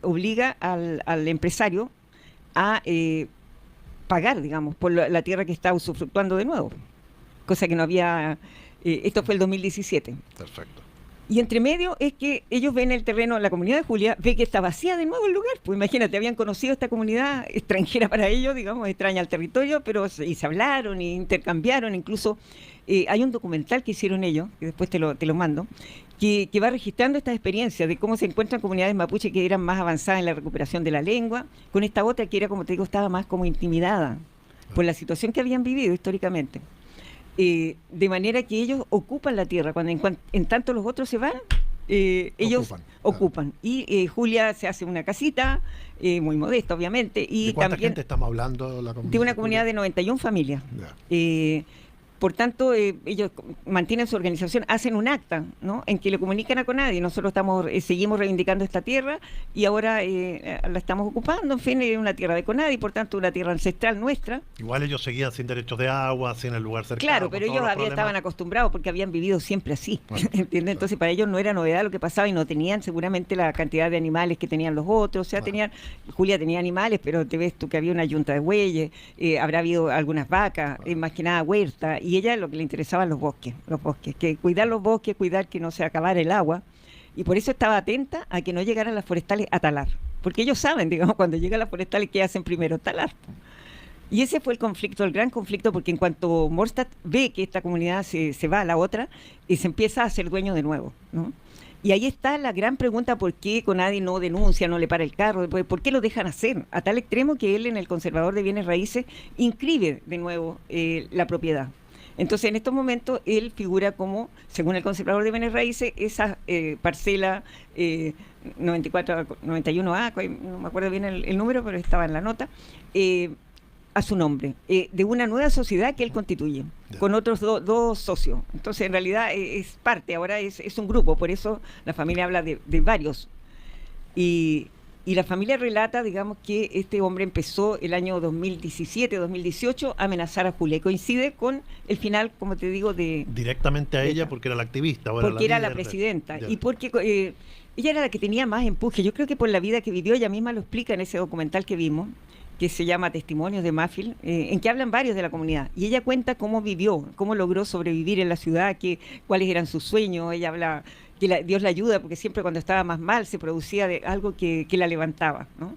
obliga al empresario a pagar, digamos, por la tierra que está usufructuando de nuevo, cosa que no había, esto fue el 2017. Perfecto. Y entre medio es que ellos ven el terreno, la comunidad de Julia ve que está vacía de nuevo el lugar. Pues imagínate, habían conocido esta comunidad extranjera para ellos, digamos, extraña al territorio, pero y se hablaron y intercambiaron. Incluso hay un documental que hicieron ellos, que después te lo mando, que va registrando estas experiencias de cómo se encuentran comunidades mapuche que eran más avanzadas en la recuperación de la lengua, con esta otra que era, como te digo, estaba más como intimidada por la situación que habían vivido históricamente. De manera que ellos ocupan la tierra, cuando en tanto los otros se van, ellos ocupan. Y Julia se hace una casita, muy modesta obviamente. Y ¿de cuánta también gente estamos hablando? De una comunidad de 91 familias. Por tanto, ellos mantienen su organización, hacen un acta, ¿no?, en que le comunican a CONADI. Nosotros seguimos reivindicando esta tierra y ahora la estamos ocupando. En fin, es una tierra de CONADI, por tanto, una tierra ancestral nuestra. Igual ellos seguían sin derechos de agua, sin el lugar cercano. Claro, pero ellos estaban acostumbrados porque habían vivido siempre así, ¿entiendes? Entonces, para ellos no era novedad lo que pasaba y no tenían seguramente la cantidad de animales que tenían los otros. O sea, Julia tenía animales, pero te ves tú que había una yunta de bueyes, habrá habido algunas vacas, más que nada huerta. Y ella lo que le interesaban los bosques, que cuidar los bosques, cuidar que no se acabara el agua, y por eso estaba atenta a que no llegaran las forestales a talar, porque ellos saben, digamos, cuando llegan las forestales, ¿qué hacen primero? Talar. Y ese fue el conflicto, el gran conflicto, porque en cuanto Morstad ve que esta comunidad se va a la otra, se empieza a hacer dueño de nuevo, ¿no? Y ahí está la gran pregunta: ¿por qué CONADI no denuncia, no le para el carro? ¿Por qué lo dejan hacer? A tal extremo que él, en el conservador de bienes raíces, inscribe de nuevo la propiedad. Entonces, en estos momentos, él figura como, según el conservador de bienes raíces, esa parcela 91A, no me acuerdo bien el número, pero estaba en la nota, a su nombre, de una nueva sociedad que él constituye, con otros dos socios. Entonces, en realidad, es parte, ahora es un grupo, por eso la familia habla de varios. Y la familia relata, digamos, que este hombre empezó el año 2017-2018 a amenazar a Julia. Y coincide con el final, como te digo, directamente a ella, porque era la activista. Porque era la presidenta. Y porque ella era la que tenía más empuje. Yo creo que por la vida que vivió, ella misma lo explica en ese documental que vimos, que se llama Testimonios de Mafil, en que hablan varios de la comunidad. Y ella cuenta cómo vivió, cómo logró sobrevivir en la ciudad, cuáles eran sus sueños. Ella habla que Dios la ayuda, porque siempre cuando estaba más mal se producía algo que la levantaba, ¿no?